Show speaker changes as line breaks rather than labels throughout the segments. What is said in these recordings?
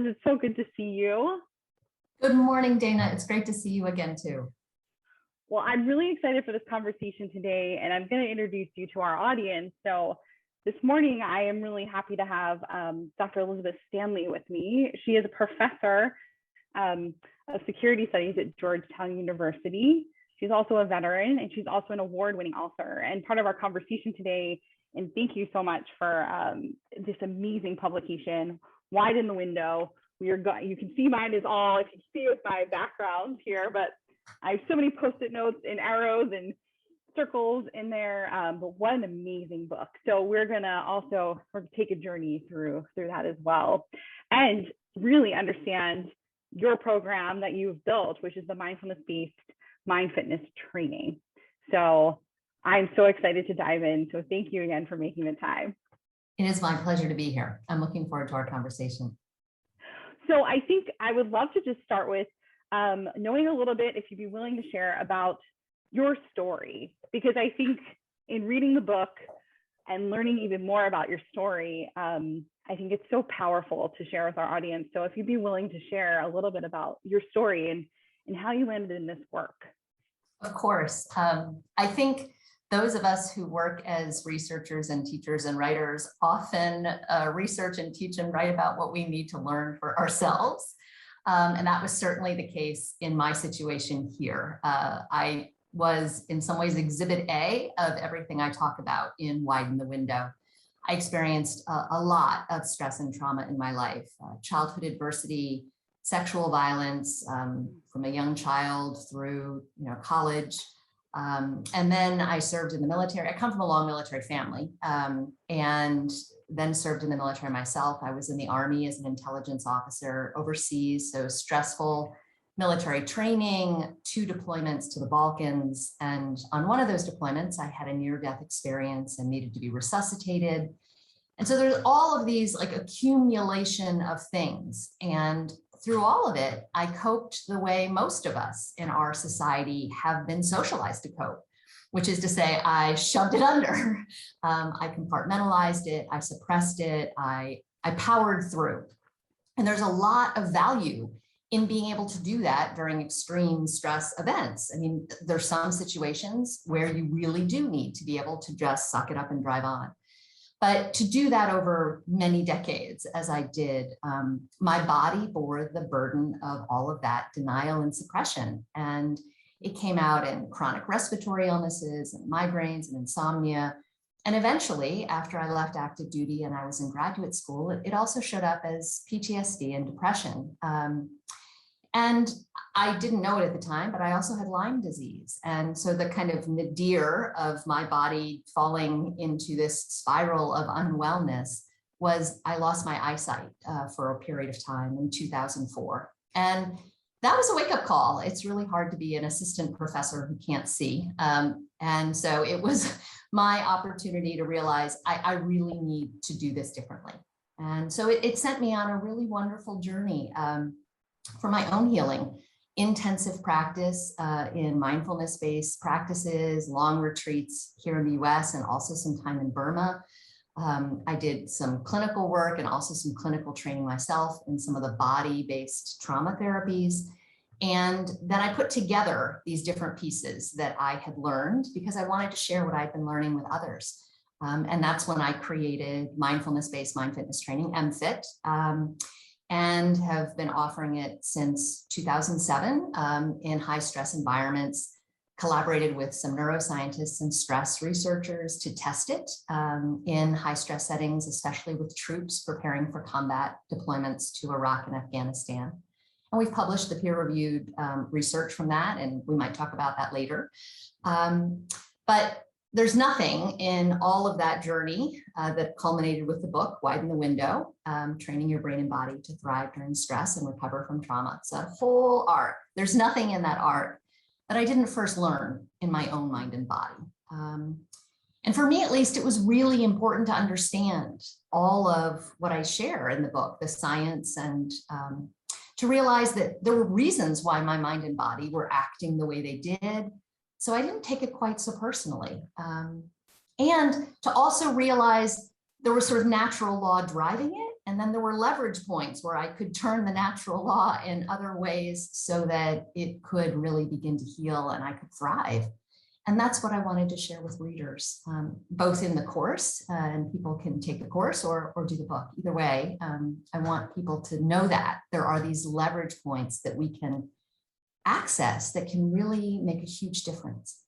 It's so good to see you.
Good morning, Dana. It's great to see you again, too.
Well, I'm really excited for this conversation today, and I'm going to introduce you to our audience. So this morning, I am really happy to have Dr. Elizabeth Stanley with me. She is a professor of security studies at Georgetown University. She's also a veteran, and she's also an award-winning author. And part of our conversation today, and thank you so much for this amazing publication, Widen the Window. You can see mine is all, if you see with my background here, but I have so many Post-it notes and arrows and circles in there, but what an amazing book. So we're gonna also take a journey through that as well, and really understand your program that you've built, which is the Mindfulness-based Mind Fitness Training. So I'm so excited to dive in. So thank you again for making the time.
It is my pleasure to be here. I'm looking forward to our conversation.
So I think I would love to just start with knowing a little bit, if you'd be willing to share about your story, because I think in reading the book and learning even more about your story, I think it's so powerful to share with our audience. So if you'd be willing to share a little bit about your story and how you landed in this work.
Of course. I think those of us who work as researchers and teachers and writers often research and teach and write about what we need to learn for ourselves. And that was certainly the case in my situation here. I was in some ways exhibit A of everything I talk about in Widen the Window. I experienced a lot of stress and trauma in my life, childhood adversity, sexual violence from a young child through college. And then I served in the military. I come from a long military family, and then served in the military myself. I was in the Army as an intelligence officer overseas, so stressful military training, 2 deployments to the Balkans. And on one of those deployments, I had a near-death experience and needed to be resuscitated. And so there's all of these like accumulation of things. And through all of it, I coped the way most of us in our society have been socialized to cope, which is to say, I shoved it under. I compartmentalized it, I suppressed it, I powered through. And there's a lot of value in being able to do that during extreme stress events. I mean, there's some situations where you really do need to be able to just suck it up and drive on. But to do that over many decades, as I did, my body bore the burden of all of that denial and suppression. And it came out in chronic respiratory illnesses and migraines and insomnia. And eventually, after I left active duty and I was in graduate school, it also showed up as PTSD and depression. And I didn't know it at the time, but I also had Lyme disease. And so the kind of nadir of my body falling into this spiral of unwellness was I lost my eyesight for a period of time in 2004. And that was a wake-up call. It's really hard to be an assistant professor who can't see. And so it was my opportunity to realize I really need to do this differently. And so it sent me on a really wonderful journey for my own healing, intensive practice in mindfulness-based practices, long retreats here in the US, and also some time in Burma. I did some clinical work and also some clinical training myself in some of the body-based trauma therapies. And then I put together these different pieces that I had learned because I wanted to share what I'd been learning with others. And that's when I created Mindfulness-based Mind Fitness Training, MFIT, and have been offering it since 2007 in high stress environments, collaborated with some neuroscientists and stress researchers to test it in high stress settings, especially with troops preparing for combat deployments to Iraq and Afghanistan. And we've published the peer-reviewed research from that, and we might talk about that later. But there's nothing in all of that journey that culminated with the book, Widen the Window, Training Your Brain and Body to Thrive During Stress and Recover from Trauma. It's a whole art. There's nothing in that art that I didn't first learn in my own mind and body. And for me, at least, it was really important to understand all of what I share in the book, the science, and to realize that there were reasons why my mind and body were acting the way they did. So I didn't take it quite so personally. And to also realize there was sort of natural law driving it And then there were leverage points where I could turn the natural law in other ways so that it could really begin to heal and I could thrive. And that's what I wanted to share with readers, both in the course, and people can take the course or do the book. Either way, I want people to know that there are these leverage points that we can access that can really make a huge difference.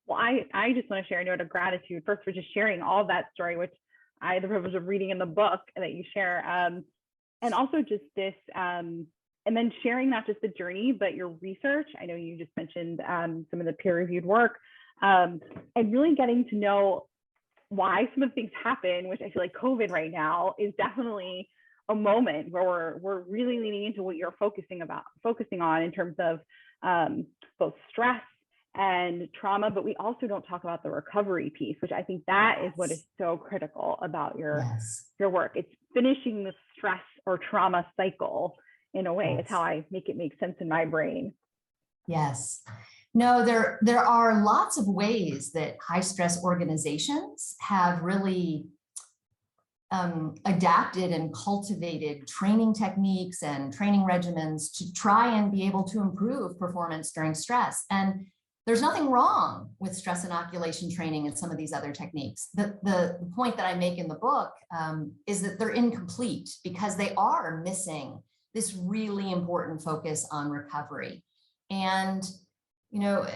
Well, I just want to share a note of gratitude first for just sharing all of that story, which I had the privilege of reading in the book that you share. And also just this, and then sharing not just the journey, but your research. I know you just mentioned some of the peer-reviewed work, and really getting to know why some of the things happen, which I feel like COVID right now is definitely a moment where we're really leaning into what you're focusing on in terms of both stress and trauma, but we also don't talk about the recovery piece, which I think that is what is so critical about your work. It's finishing the stress or trauma cycle in a way. It's how I make it make sense in my brain.
Yes. No, there are lots of ways that high stress organizations have really adapted and cultivated training techniques and training regimens to try and be able to improve performance during stress. And there's nothing wrong with stress inoculation training and some of these other techniques. The point that I make in the book is that they're incomplete because they are missing this really important focus on recovery. And, you know,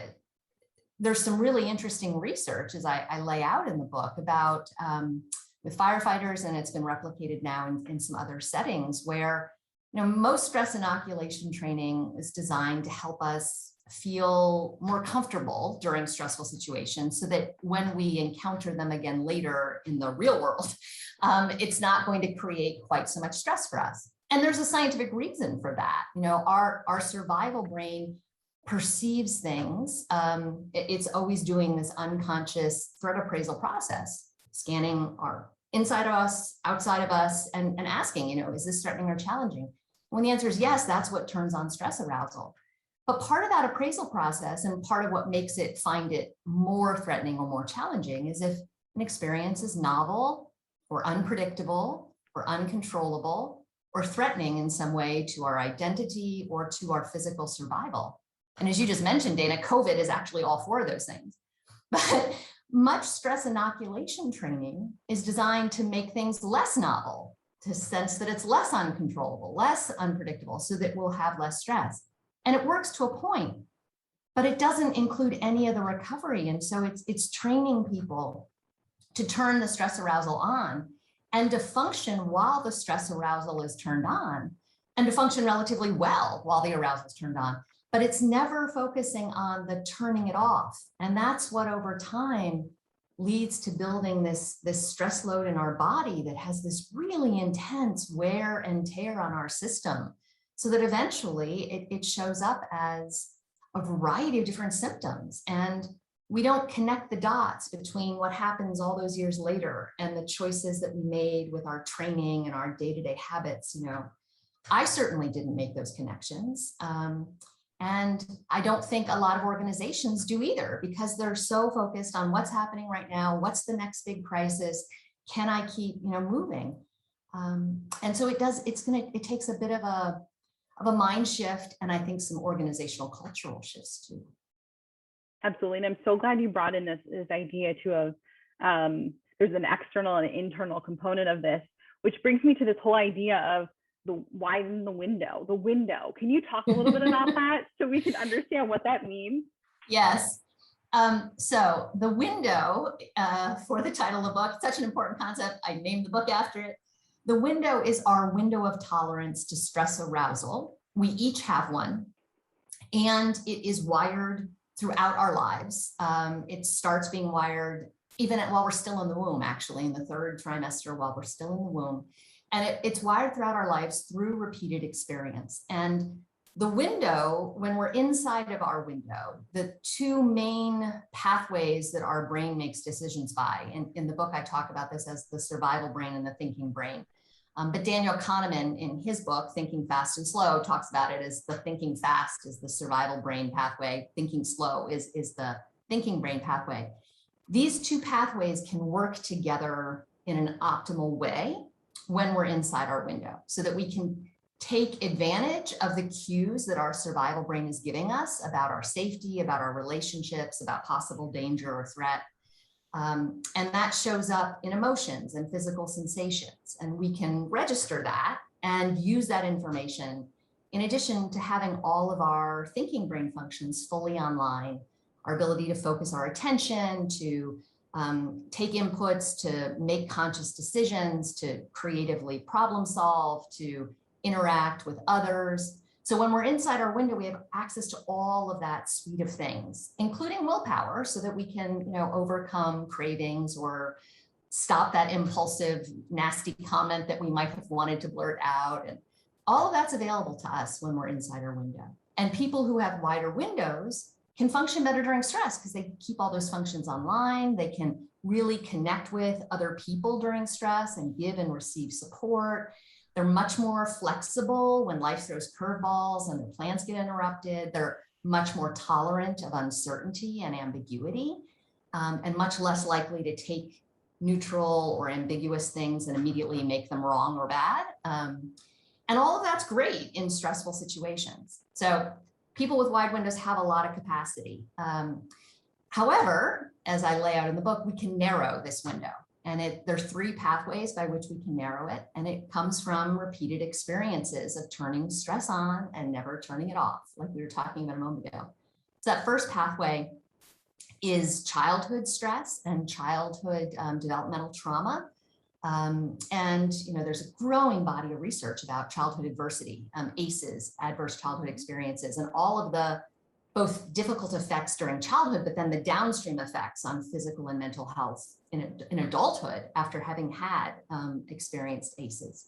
there's some really interesting research, as I lay out in the book, about with firefighters, and it's been replicated now in some other settings where, you know, most stress inoculation training is designed to help us feel more comfortable during stressful situations so that when we encounter them again later in the real world, it's not going to create quite so much stress for us. And there's a scientific reason for that. You know, our survival brain perceives things. It's always doing this unconscious threat appraisal process, scanning our inside of us, outside of us, and asking, you know, is this threatening or challenging? When the answer is yes, that's what turns on stress arousal. But part of that appraisal process and part of what makes it find it more threatening or more challenging is if an experience is novel or unpredictable or uncontrollable or threatening in some way to our identity or to our physical survival. And as you just mentioned, Dana, COVID is actually all four of those things. But much stress inoculation training is designed to make things less novel, to sense that it's less uncontrollable, less unpredictable, so that we'll have less stress. And it works to a point, but it doesn't include any of the recovery. And so it's training people to turn the stress arousal on and to function while the stress arousal is turned on, and to function relatively well while the arousal is turned on. But it's never focusing on the turning it off. And that's what over time leads to building this stress load in our body that has this really intense wear and tear on our system, so that eventually it shows up as a variety of different symptoms. And we don't connect the dots between what happens all those years later and the choices that we made with our training and our day-to-day habits. You know, I certainly didn't make those connections. And I don't think a lot of organizations do either, because they're so focused on what's happening right now, what's the next big crisis, can I keep, you know, moving? And so it takes a bit of a mind shift, and I think some organizational cultural shifts too.
Absolutely. And I'm so glad you brought in this idea too of there's an external and an internal component of this, which brings me to this whole idea of the widen the window, Can you talk a little bit about that so we can understand what that means?
Yes. So the window, for the title of the book, such an important concept. I named the book after it. The window is our window of tolerance to stress arousal. We each have one, and it is wired throughout our lives. It starts being wired even while we're still in the womb, actually, in the third trimester while we're still in the womb. And it's wired throughout our lives through repeated experience. And the window, when we're inside of our window, the two main pathways that our brain makes decisions by, in the book, I talk about this as the survival brain and the thinking brain. But Daniel Kahneman, in his book, Thinking Fast and Slow, talks about it as the thinking fast is the survival brain pathway. Thinking slow is the thinking brain pathway. These two pathways can work together in an optimal way when we're inside our window, so that we can take advantage of the cues that our survival brain is giving us about our safety, about our relationships, about possible danger or threat. And that shows up in emotions and physical sensations. And we can register that and use that information in addition to having all of our thinking brain functions fully online, our ability to focus our attention, to take inputs, to make conscious decisions, to creatively problem solve, to interact with others. So when we're inside our window, we have access to all of that suite of things, including willpower, so that we can, overcome cravings or stop that impulsive, nasty comment that we might have wanted to blurt out. And all of that's available to us when we're inside our window. And people who have wider windows can function better during stress because they keep all those functions online. They can really connect with other people during stress and give and receive support. They're much more flexible when life throws curveballs and their plans get interrupted. They're much more tolerant of uncertainty and ambiguity, and much less likely to take neutral or ambiguous things and immediately make them wrong or bad. And all of that's great in stressful situations. So people with wide windows have a lot of capacity. However, as I lay out in the book, we can narrow this window. And there's 3 pathways by which we can narrow it. And it comes from repeated experiences of turning stress on and never turning it off, like we were talking about a moment ago. So that first pathway is childhood stress and childhood developmental trauma. And there's a growing body of research about childhood adversity, ACEs, adverse childhood experiences, and all of the both difficult effects during childhood, but then the downstream effects on physical and mental health in adulthood after having had experienced ACEs.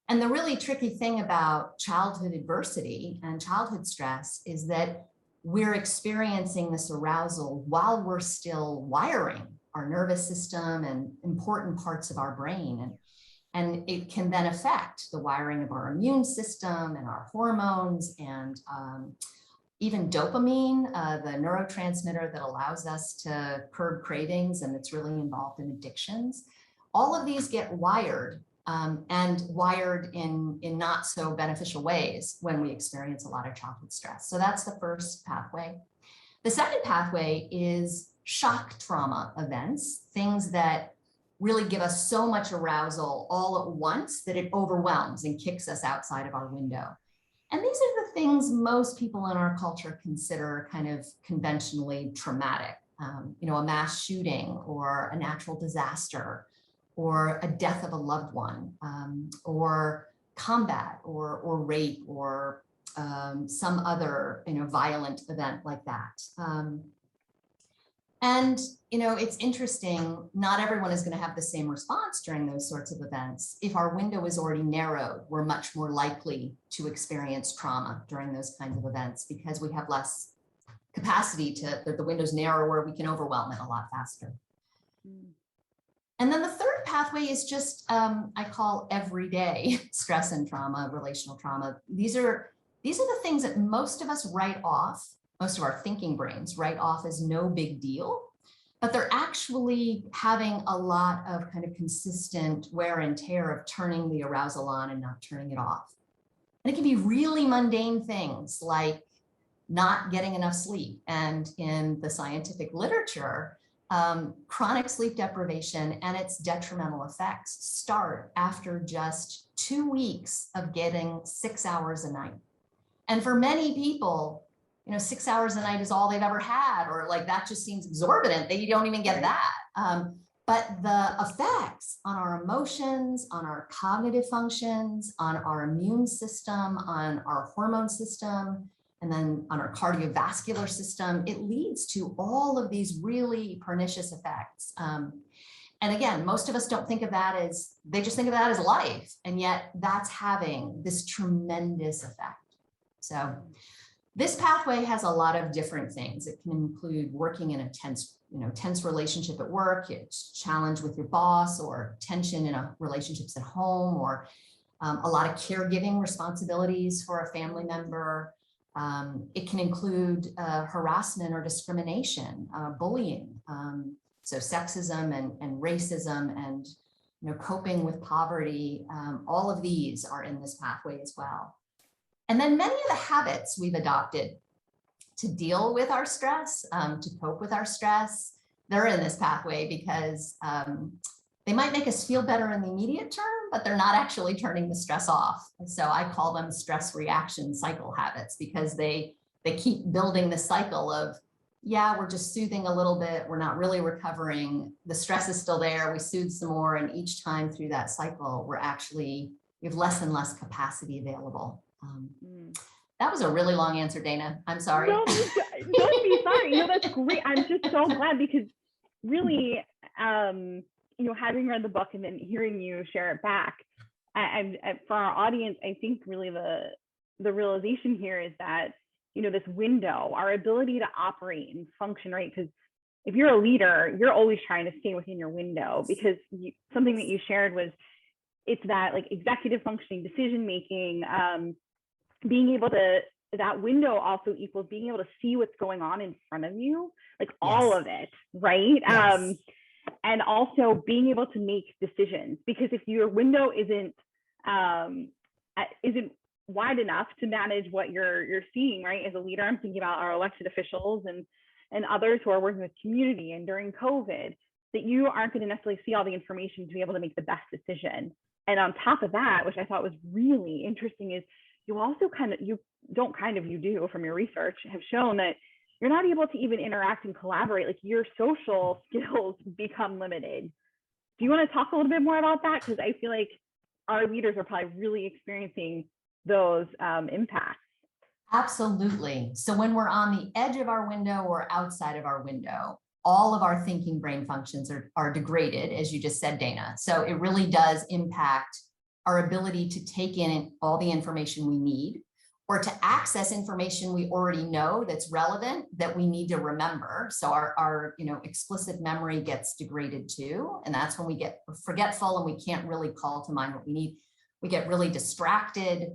And the really tricky thing about childhood adversity and childhood stress is that we're experiencing this arousal while we're still wiring our nervous system and important parts of our brain. And it can then affect the wiring of our immune system and our hormones and even dopamine, the neurotransmitter that allows us to curb cravings and it's really involved in addictions. All of these get wired and wired in not so beneficial ways when we experience a lot of childhood stress. So that's the first pathway. The second pathway is shock trauma events, things that really give us so much arousal all at once that it overwhelms and kicks us outside of our window. And these are the things most people in our culture consider kind of conventionally traumatic, a mass shooting or a natural disaster or a death of a loved one, or combat or rape or some other violent event like that. And it's interesting, not everyone is going to have the same response during those sorts of events. If our window is already narrowed, we're much more likely to experience trauma during those kinds of events because we have less capacity the window's narrower, we can overwhelm it a lot faster. And then the third pathway is just, I call everyday stress and trauma, relational trauma. These are the things that most of us write off, most of our thinking brains write off as no big deal, but they're actually having a lot of kind of consistent wear and tear of turning the arousal on and not turning it off. And it can be really mundane things like not getting enough sleep. And in the scientific literature, chronic sleep deprivation and its detrimental effects start after just 2 weeks of getting 6 hours a night. And for many people, 6 hours a night is all they've ever had, or like that just seems exorbitant. They don't even get that. But the effects on our emotions, on our cognitive functions, on our immune system, on our hormone system, and then on our cardiovascular system, it leads to all of these really pernicious effects. And again, most of us don't think of that as, they just think of that as life. And yet that's having this tremendous effect. So this pathway has a lot of different things. It can include working in a tense relationship at work, it's challenge with your boss, or tension in relationships at home, or a lot of caregiving responsibilities for a family member. It can include harassment or discrimination, bullying, so sexism and racism and coping with poverty, all of these are in this pathway as well. And then many of the habits we've adopted to deal with our stress, to cope with our stress, they're in this pathway because they might make us feel better in the immediate term, but they're not actually turning the stress off. And so I call them stress reaction cycle habits because they keep building the cycle of, yeah, we're just soothing a little bit. We're not really recovering. The stress is still there. We soothe some more. And each time through that cycle, we have less and less capacity available. That was a really long answer, Dana. I'm sorry.
No, don't be sorry. That's great. I'm just so glad because really, having read the book and then hearing you share it back, and for our audience, I think really the realization here is that, this window, our ability to operate and function, right? Because if you're a leader, you're always trying to stay within your window because something that you shared was, it's that like executive functioning, decision making, being able to, that window also equals being able to see what's going on in front of you, like all of it, right?
Yes.
And also being able to make decisions, because if your window isn't wide enough to manage what you're seeing, right? As a leader, I'm thinking about our elected officials and others who are working with community and during COVID, that you aren't going to necessarily see all the information to be able to make the best decision. And on top of that, which I thought was really interesting, is you also you do from your research have shown that you're not able to even interact and collaborate. Like your social skills become limited. Do you want to talk a little bit more about that? Because I feel like our leaders are probably really experiencing those impacts.
Absolutely. So when we're on the edge of our window or outside of our window, all of our thinking brain functions are degraded, as you just said, Dana. So it really does impact our ability to take in all the information we need, or to access information we already know that's relevant that we need to remember. So our explicit memory gets degraded too. And that's when we get forgetful and we can't really call to mind what we need. We get really distracted.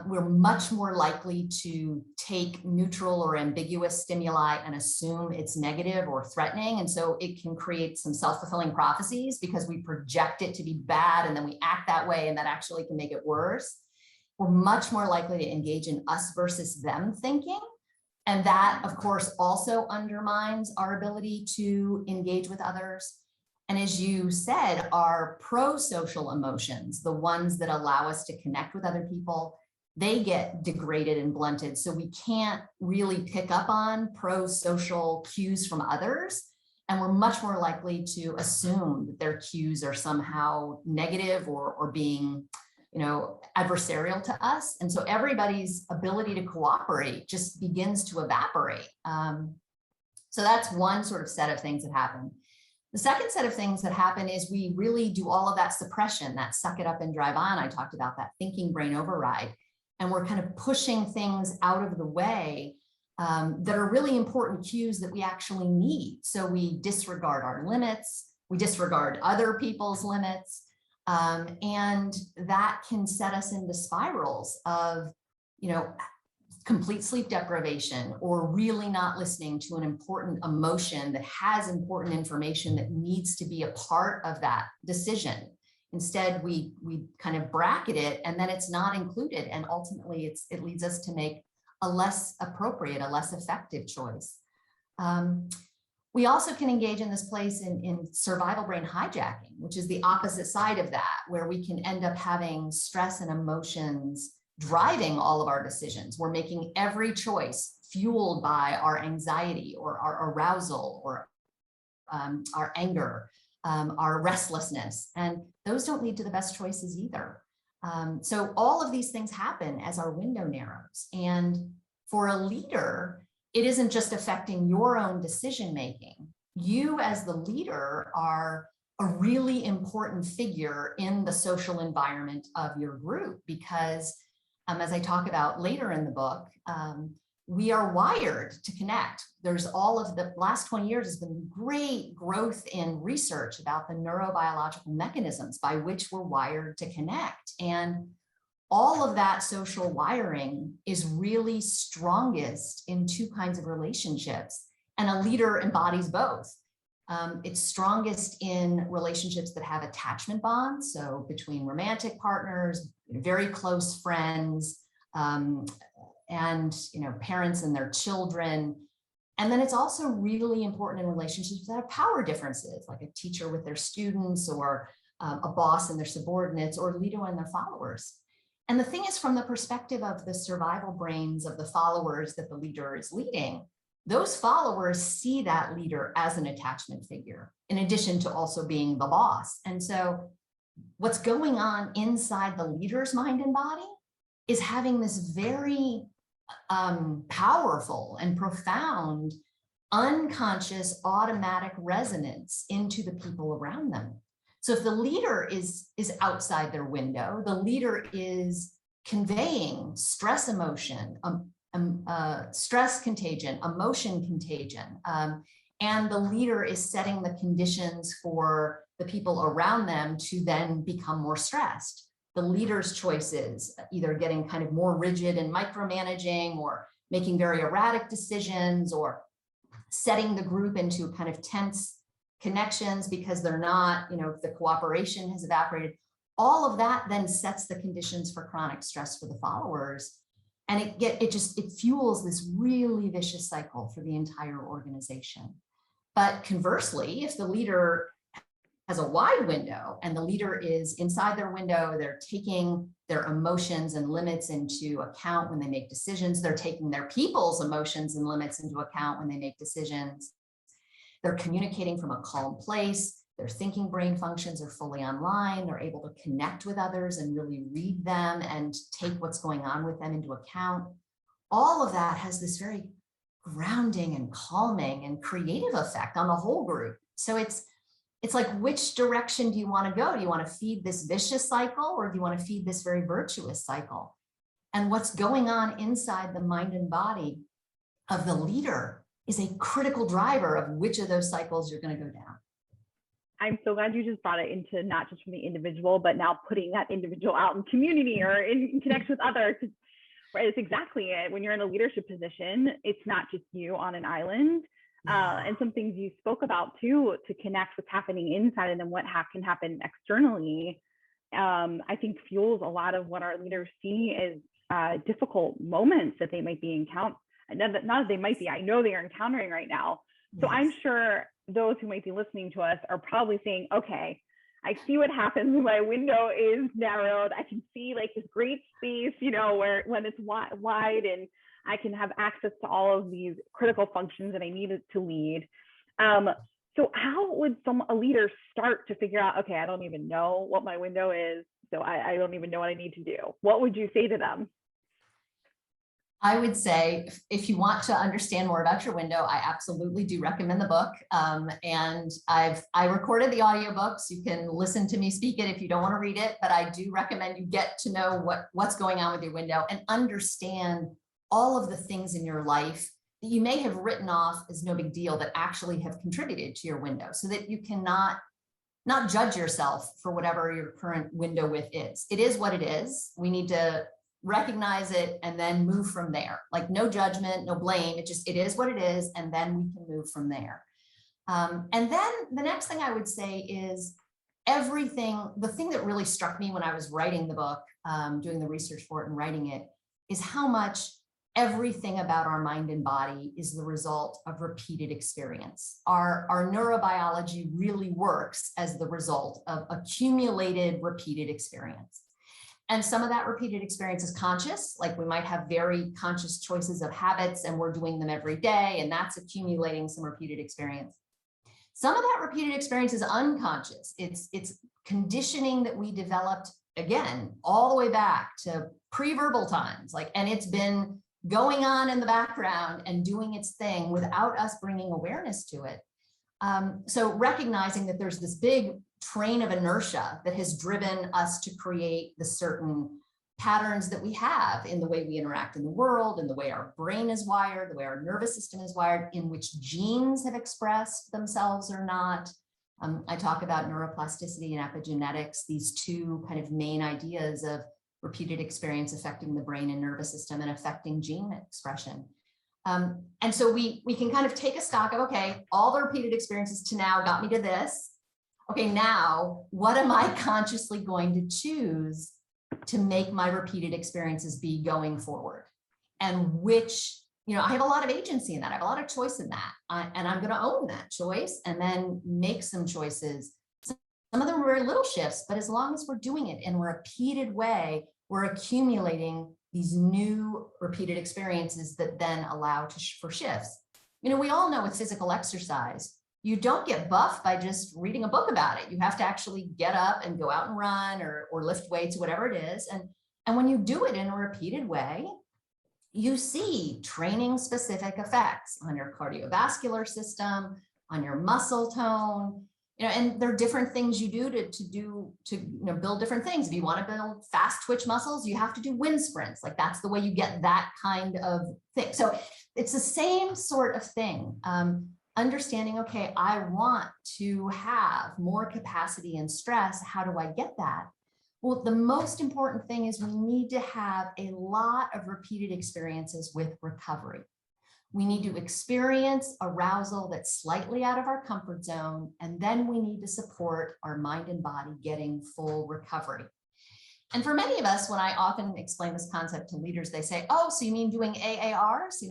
We're much more likely to take neutral or ambiguous stimuli and assume it's negative or threatening. And so it can create some self-fulfilling prophecies because we project it to be bad and then we act that way, and that actually can make it worse. We're much more likely to engage in us versus them thinking. And that, of course, also undermines our ability to engage with others. And as you said, our pro-social emotions, the ones that allow us to connect with other people, they get degraded and blunted. So we can't really pick up on pro-social cues from others. And we're much more likely to assume that their cues are somehow negative or being adversarial to us. And so everybody's ability to cooperate just begins to evaporate. So that's one sort of set of things that happen. The second set of things that happen is we really do all of that suppression, that suck it up and drive on. I talked about that thinking brain override. And we're kind of pushing things out of the way that are really important cues that we actually need. So we disregard our limits, we disregard other people's limits, and that can set us into spirals of, complete sleep deprivation, or really not listening to an important emotion that has important information that needs to be a part of that decision. Instead, we kind of bracket it and then it's not included. And ultimately it leads us to make a less appropriate, a less effective choice. We also can engage in this place in survival brain hijacking, which is the opposite side of that, where we can end up having stress and emotions driving all of our decisions. We're making every choice fueled by our anxiety or our arousal or our anger, our restlessness. And those don't lead to the best choices either. So all of these things happen as our window narrows. And for a leader, it isn't just affecting your own decision-making. You as the leader are a really important figure in the social environment of your group because as I talk about later in the book, we are wired to connect. There's all of the last 20 years has been great growth in research about the neurobiological mechanisms by which we're wired to connect. And all of that social wiring is really strongest in two kinds of relationships. And a leader embodies both. It's strongest in relationships that have attachment bonds. So between romantic partners, very close friends, and parents and their children. And then it's also really important in relationships that have power differences, like a teacher with their students, or a boss and their subordinates, or a leader and their followers. And the thing is, from the perspective of the survival brains of the followers that the leader is leading, those followers see that leader as an attachment figure, in addition to also being the boss. And so what's going on inside the leader's mind and body is having this very powerful and profound unconscious automatic resonance into the people around them. So if the leader is outside their window, the leader is conveying stress emotion, stress contagion, emotion contagion, and the leader is setting the conditions for the people around them to then become more stressed. The leader's choices, either getting kind of more rigid and micromanaging, or making very erratic decisions, or setting the group into kind of tense connections because they're not, the cooperation has evaporated. All of that then sets the conditions for chronic stress for the followers. And it fuels this really vicious cycle for the entire organization. But conversely, if the leader has a wide window and the leader is inside their window, they're taking their emotions and limits into account when they make decisions. They're taking their people's emotions and limits into account when they make decisions. They're communicating from a calm place. Their thinking brain functions are fully online. They're able to connect with others and really read them and take what's going on with them into account. All of that has this very grounding and calming and creative effect on the whole group. So it's like, which direction do you want to go? Do you want to feed this vicious cycle, or do you want to feed this very virtuous cycle? And what's going on inside the mind and body of the leader is a critical driver of which of those cycles you're going to go down.
I'm so glad you just brought it into not just from the individual, but now putting that individual out in community or in connection with others. Right, it's exactly it. When you're in a leadership position, it's not just you on an island. And some things you spoke about too, to connect what's happening inside and then what can happen externally, I think fuels a lot of what our leaders see as difficult moments that they might be encountering. Not that they might be, I know they are encountering right now. So I'm sure those who might be listening to us are probably saying, okay, I see what happens when my window is narrowed. I can see like this great space, where when it's wide and I can have access to all of these critical functions that I needed to lead. So how would a leader start to figure out, okay, I don't even know what my window is, so I don't even know what I need to do. What would you say to them?
I would say, if you want to understand more about your window, I absolutely do recommend the book. And I recorded the audiobooks. You can listen to me speak it if you don't want to read it, but I do recommend you get to know what's going on with your window and understand all of the things in your life that you may have written off as no big deal that actually have contributed to your window, so that you cannot not judge yourself for whatever your current window width is. It is what it is. We need to recognize it and then move from there. Like, no judgment, no blame. It is what it is. And then we can move from there. And then the next thing I would say is the thing that really struck me when I was writing the book, doing the research for it and writing it, is how much everything about our mind and body is the result of repeated experience. Our neurobiology really works as the result of accumulated, repeated experience. And some of that repeated experience is conscious, like we might have very conscious choices of habits and we're doing them every day, and that's accumulating some repeated experience. Some of that repeated experience is unconscious. It's conditioning that we developed, again, all the way back to pre-verbal times, and it's been going on in the background and doing its thing without us bringing awareness to it. So recognizing that there's this big train of inertia that has driven us to create the certain patterns that we have in the way we interact in the world, in the way our brain is wired, the way our nervous system is wired, in which genes have expressed themselves or not. I talk about neuroplasticity and epigenetics, these two kind of main ideas of repeated experience affecting the brain and nervous system and affecting gene expression. And so we can kind of take a stock of, okay, all the repeated experiences to now got me to this. Okay, now what am I consciously going to choose to make my repeated experiences be going forward? And which, I have a lot of agency in that. I have a lot of choice in that. And I'm going to own that choice and then make some choices. Some of them are very little shifts, but as long as we're doing it in a repeated way, we're accumulating these new repeated experiences that then allow for shifts. We all know with physical exercise, you don't get buff by just reading a book about it. You have to actually get up and go out and run or lift weights, whatever it is. And when you do it in a repeated way, you see training specific effects on your cardiovascular system, on your muscle tone, and there are different things you do to build different things. If you want to build fast twitch muscles, you have to do wind sprints. Like that's the way you get that kind of thing. So it's the same sort of thing. Understanding, okay, I want to have more capacity and stress. How do I get that? Well, the most important thing is we need to have a lot of repeated experiences with recovery. We need to experience arousal that's slightly out of our comfort zone, and then we need to support our mind and body getting full recovery. And for many of us, when I often explain this concept to leaders, they say, oh, so you mean doing AARs,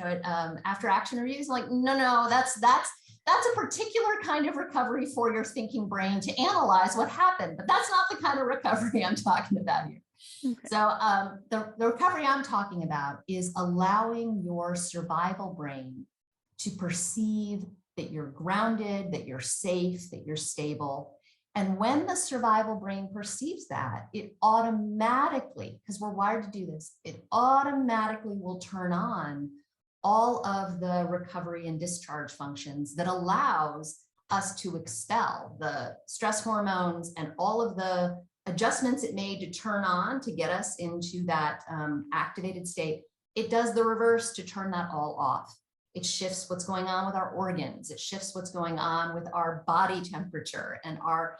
after action reviews? Like, no, that's a particular kind of recovery for your thinking brain to analyze what happened, but that's not the kind of recovery I'm talking about here. Okay. So the recovery I'm talking about is allowing your survival brain to perceive that you're grounded, that you're safe, that you're stable. And when the survival brain perceives that, it automatically, because we're wired to do this, it automatically will turn on all of the recovery and discharge functions that allows us to expel the stress hormones and all of the adjustments it made to turn on to get us into that activated state. It does the reverse to turn that all off. It shifts what's going on with our organs. It shifts what's going on with our body temperature and our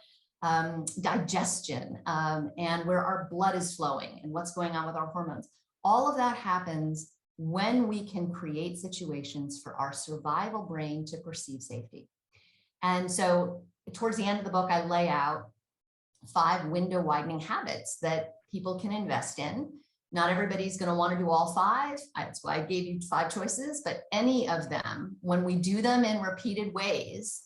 digestion and where our blood is flowing and what's going on with our hormones. All of that happens when we can create situations for our survival brain to perceive safety. And so towards the end of the book, I lay out 5 window widening habits that people can invest in. Not everybody's going to want to do all 5. That's why I gave you 5 choices, but any of them, when we do them in repeated ways,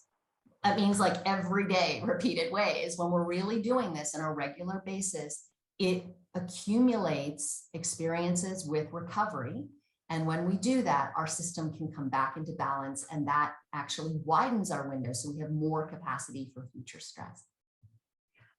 that means like every day, repeated ways, when we're really doing this on a regular basis, it accumulates experiences with recovery. And when we do that, our system can come back into balance, and that actually widens our window so we have more capacity for future stress.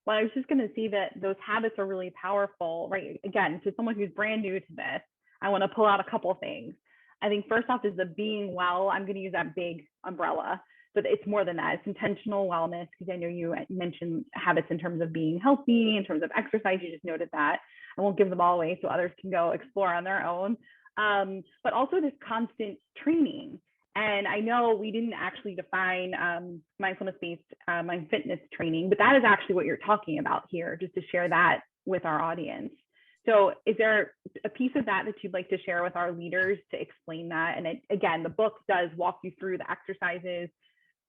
Well, I was just going to see that those habits are really powerful, right? Again, to someone who's brand new to this, I want to pull out a couple of things. I think first off is the being well. I'm going to use that big umbrella, but it's more than that. It's intentional wellness, because I know you mentioned habits in terms of being healthy, in terms of exercise. You just noted that. I won't give them all away so others can go explore on their own. But also this constant training. And I know we didn't actually define mindfulness-based mind fitness training, but that is actually what you're talking about here, just to share that with our audience. So is there a piece of that that you'd like to share with our leaders to explain that? And again, the book does walk you through the exercises,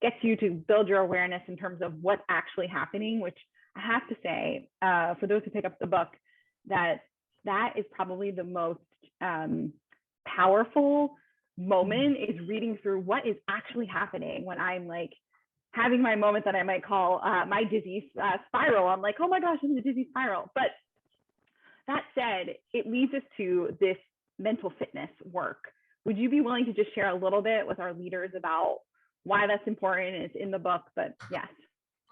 gets you to build your awareness in terms of what's actually happening, which I have to say, for those who pick up the book, that is probably the most powerful moment, is reading through what is actually happening when I'm like having my moment that I might call my dizzy spiral. I'm like, oh my gosh, I'm in a dizzy spiral. But that said, it leads us to this mental fitness work. Would you be willing to just share a little bit with our leaders about why that's important? It's in the book, but yes.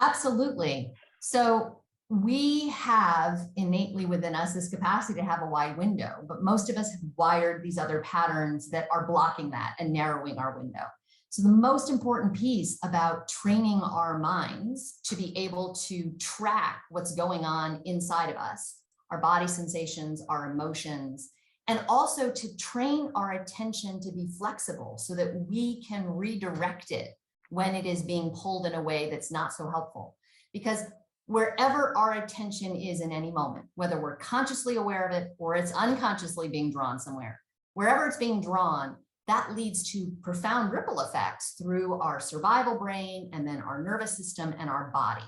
Absolutely. So we have innately within us this capacity to have a wide window, but most of us have wired these other patterns that are blocking that and narrowing our window. So the most important piece about training our minds to be able to track what's going on inside of us, our body sensations, our emotions, and also to train our attention to be flexible so that we can redirect it when it is being pulled in a way that's not so helpful. Because wherever our attention is in any moment, whether we're consciously aware of it or it's unconsciously being drawn somewhere, wherever it's being drawn, that leads to profound ripple effects through our survival brain and then our nervous system and our body.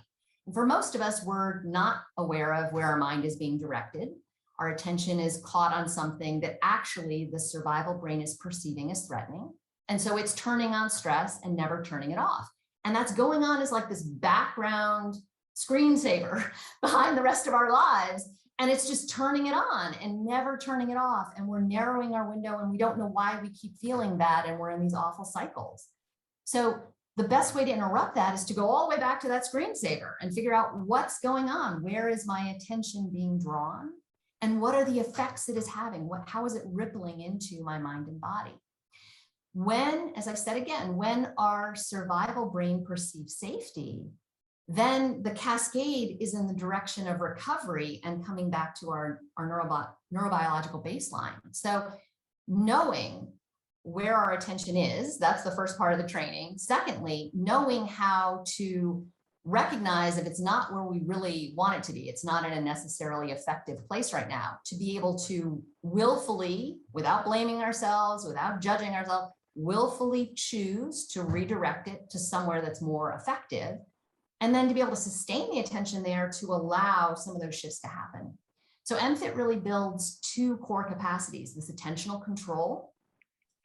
And for most of us, we're not aware of where our mind is being directed. Our attention is caught on something that actually the survival brain is perceiving as threatening. And so it's turning on stress and never turning it off. And that's going on as like this background screensaver behind the rest of our lives. And it's just turning it on and never turning it off. And we're narrowing our window and we don't know why we keep feeling bad and we're in these awful cycles. So the best way to interrupt that is to go all the way back to that screensaver and figure out what's going on. Where is my attention being drawn? And what are the effects it is having? How is it rippling into my mind and body? When, as I've said again, when our survival brain perceives safety, then the cascade is in the direction of recovery and coming back to our neurobiological baseline. So knowing where our attention is, that's the first part of the training. Secondly, knowing how to recognize if it's not where we really want it to be, it's not in a necessarily effective place right now, to be able to willfully, without blaming ourselves, without judging ourselves, willfully choose to redirect it to somewhere that's more effective. And then to be able to sustain the attention there to allow some of those shifts to happen. So MFIT really builds two core capacities, this attentional control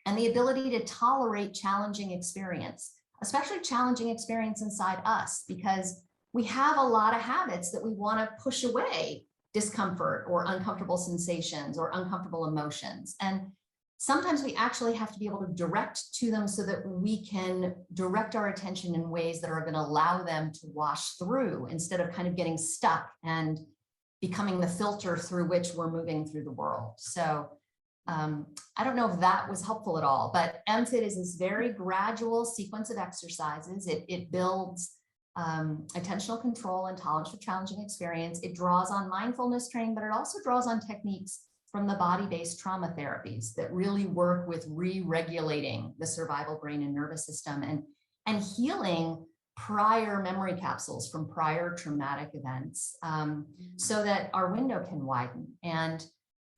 and the ability to tolerate challenging experience, especially challenging experience inside us, because we have a lot of habits that we want to push away, discomfort or uncomfortable sensations or uncomfortable emotions. And sometimes we actually have to be able to direct to them so that we can direct our attention in ways that are going to allow them to wash through instead of kind of getting stuck and becoming the filter through which we're moving through the world. So I don't know if that was helpful at all, but MFIT is this very gradual sequence of exercises. It builds attentional control and tolerance for challenging experience. It draws on mindfulness training, but it also draws on techniques from the body-based trauma therapies that really work with re-regulating the survival brain and nervous system and healing prior memory capsules from prior traumatic events so that our window can widen. And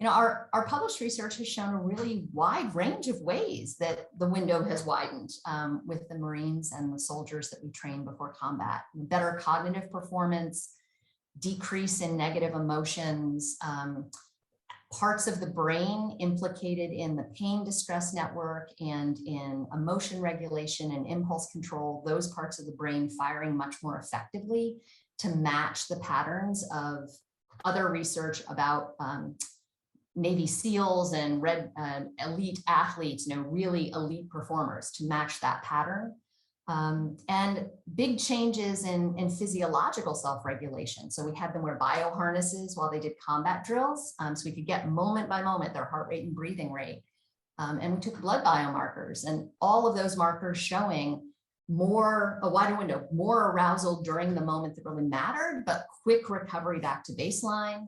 our published research has shown a really wide range of ways that the window has widened with the Marines and the soldiers that we train before combat. Better cognitive performance, decrease in negative emotions, parts of the brain implicated in the pain distress network and in emotion regulation and impulse control, those parts of the brain firing much more effectively to match the patterns of other research about Navy SEALs and elite athletes, really elite performers, to match that pattern. And big changes in physiological self-regulation. So we had them wear bioharnesses while they did combat drills, so we could get moment by moment their heart rate and breathing rate. And we took blood biomarkers, and all of those markers showing a wider window, more arousal during the moment that really mattered, but quick recovery back to baseline.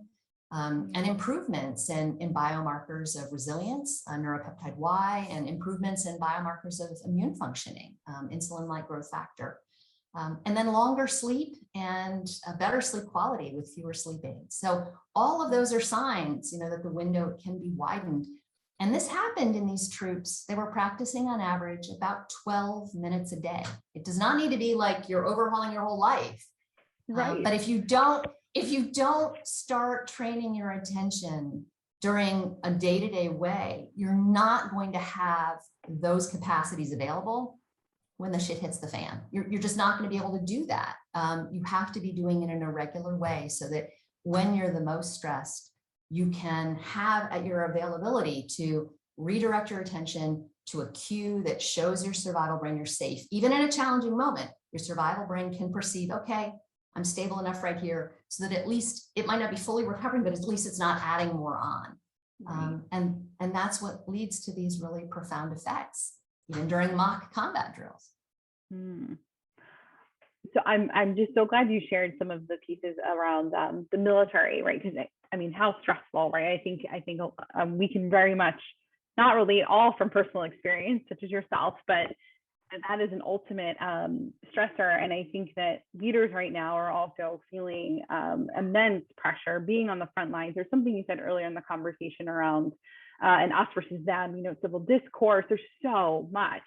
And improvements in biomarkers of resilience, neuropeptide Y, and improvements in biomarkers of immune functioning, insulin-like growth factor, and then longer sleep and a better sleep quality with fewer sleep aids. So all of those are signs, that the window can be widened. And this happened in these troops. They were practicing on average about 12 minutes a day. It does not need to be like you're overhauling your whole life.
Right.
But if you don't start training your attention during a day-to-day way, you're not going to have those capacities available when the shit hits the fan. You're just not going to be able to do that. You have to be doing it in a regular way so that when you're the most stressed, you can have at your availability to redirect your attention to a cue that shows your survival brain you're safe. Even in a challenging moment, your survival brain can perceive, okay, I'm stable enough right here, so that at least it might not be fully recovering, but at least it's not adding more on. Right. And that's what leads to these really profound effects, even during mock combat drills.
So I'm just so glad you shared some of the pieces around the military, right? Because how stressful, right? I think we can very much not relate all from personal experience, such as yourself, but that is an ultimate stressor. And I think that leaders right now are also feeling immense pressure being on the front lines. There's something you said earlier in the conversation around and us versus them, civil discourse. There's so much.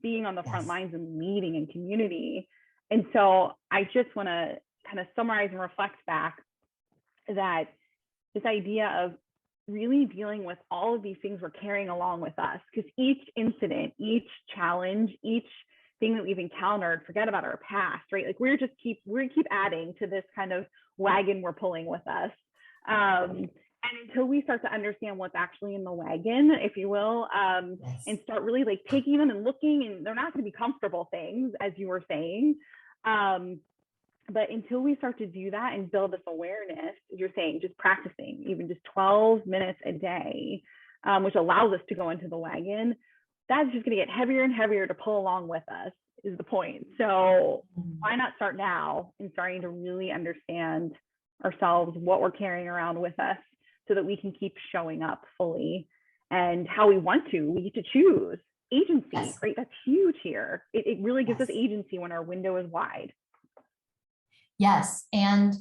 Being on the front lines and leading in community. And so I just want to kind of summarize and reflect back that this idea of really dealing with all of these things we're carrying along with us, because each incident, each challenge, each thing that we've encountered, forget about our past, right? Like we're gonna keep adding to this kind of wagon we're pulling with us. And until we start to understand what's actually in the wagon, if you will, and start really like taking them and looking, and they're not going to be comfortable things, as you were saying. But until we start to do that and build this awareness, as you're saying, just practicing, even just 12 minutes a day, which allows us to go into the wagon, that's just going to get heavier and heavier to pull along with us, is the point. So why not start now and starting to really understand ourselves, what we're carrying around with us, so that we can keep showing up fully and how we want to. We get to choose agency, right? That's huge here. It really gives us agency when our window is wide.
Yes, and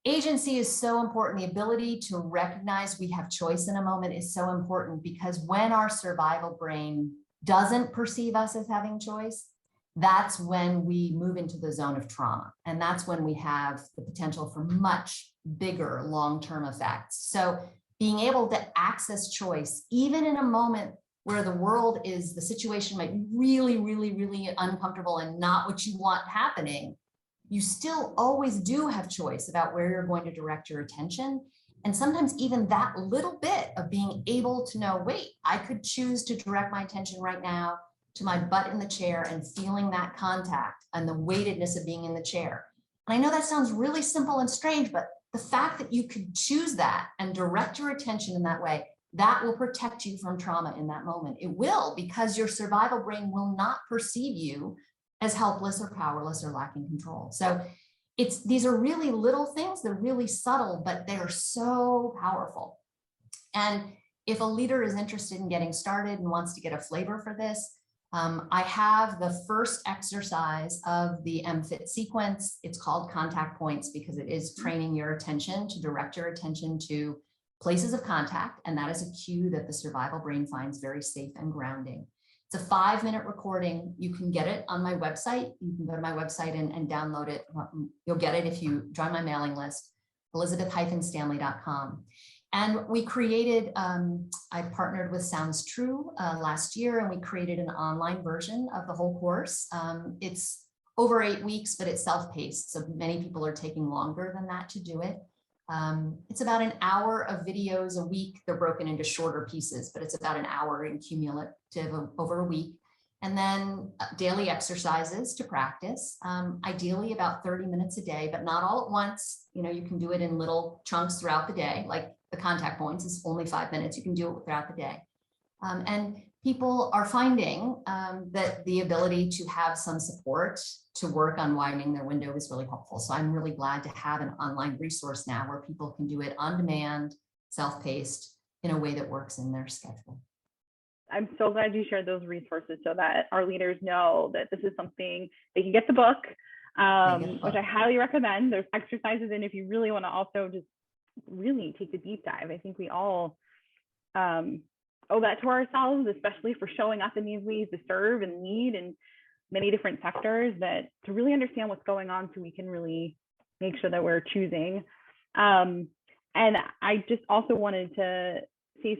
agency is so important. The ability to recognize we have choice in a moment is so important, because when our survival brain doesn't perceive us as having choice, that's when we move into the zone of trauma. And that's when we have the potential for much bigger long-term effects. So being able to access choice, even in a moment where the situation might be really, really, really uncomfortable and not what you want happening, you still always do have choice about where you're going to direct your attention. And sometimes even that little bit of being able to know, wait, I could choose to direct my attention right now to my butt in the chair and feeling that contact and the weightedness of being in the chair. And I know that sounds really simple and strange, but the fact that you could choose that and direct your attention in that way, that will protect you from trauma in that moment. It will, because your survival brain will not perceive you as helpless or powerless or lacking control. So these are really little things. They're really subtle, but they are so powerful. And if a leader is interested in getting started and wants to get a flavor for this, I have the first exercise of the MFIT sequence. It's called contact points because it is training your attention to direct your attention to places of contact. And that is a cue that the survival brain finds very safe and grounding. It's a 5-minute recording. You can get it on my website. You can go to my website and download it. You'll get it if you join my mailing list, elizabeth-stanley.com. And we created, I partnered with Sounds True last year, and we created an online version of the whole course. It's over 8 weeks, but it's self-paced. So many people are taking longer than that to do it. It's about an hour of videos a week. They're broken into shorter pieces, but it's about an hour in cumulative over a week. And then daily exercises to practice, ideally about 30 minutes a day, but not all at once. You can do it in little chunks throughout the day, like the contact points is only 5 minutes. You can do it throughout the day. And people are finding that the ability to have some support to work on widening their window is really helpful. So I'm really glad to have an online resource now where people can do it on demand, self-paced, in a way that works in their schedule.
I'm so glad you shared those resources so that our leaders know that this is something they can get the book, which I highly recommend. There's exercises in if you really want to also just really take the deep dive. I think we all owe that to ourselves, especially for showing up in these ways to serve and lead in many different sectors, that to really understand what's going on so we can really make sure that we're choosing. And I just also wanted to say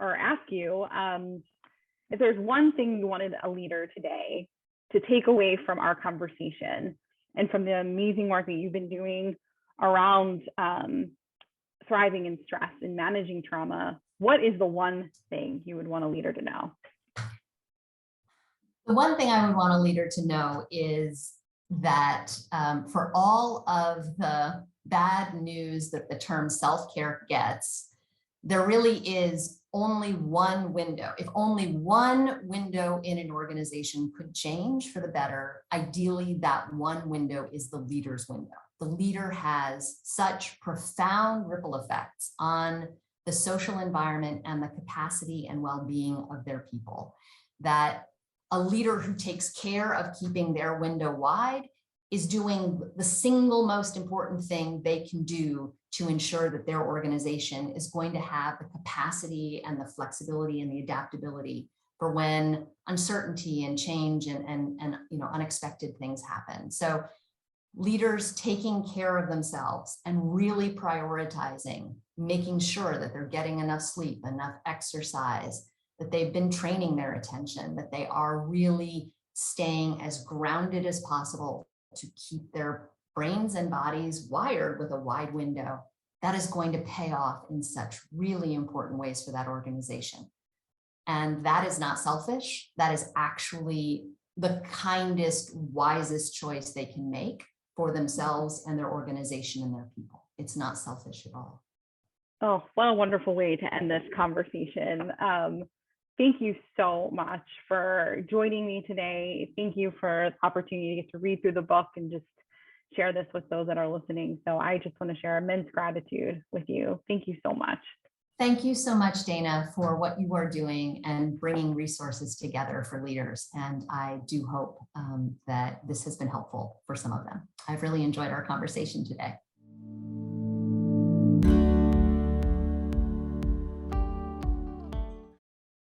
or ask you if there's one thing you wanted a leader today to take away from our conversation and from the amazing work that you've been doing around thriving in stress and managing trauma, what is the one thing you would want a leader to know?
The one thing I would want a leader to know is that for all of the bad news that the term self-care gets, there really is only one window. If only one window in an organization could change for the better, ideally that one window is the leader's window. The leader has such profound ripple effects on the social environment and the capacity and well-being of their people, that a leader who takes care of keeping their window wide is doing the single most important thing they can do to ensure that their organization is going to have the capacity and the flexibility and the adaptability for when uncertainty and change and unexpected things happen. So leaders taking care of themselves and really prioritizing, making sure that they're getting enough sleep, enough exercise, that they've been training their attention, that they are really staying as grounded as possible to keep their brains and bodies wired with a wide window. That is going to pay off in such really important ways for that organization. And that is not selfish. That is actually the kindest, wisest choice they can make for themselves and their organization and their people. It's not selfish at all.
Oh, what a wonderful way to end this conversation. Thank you so much for joining me today. Thank you for the opportunity to get to read through the book and just share this with those that are listening. So I just want to share immense gratitude with you. Thank you so much.
Thank you so much, Dana, for what you are doing and bringing resources together for leaders. And I do hope that this has been helpful for some of them. I've really enjoyed our conversation today.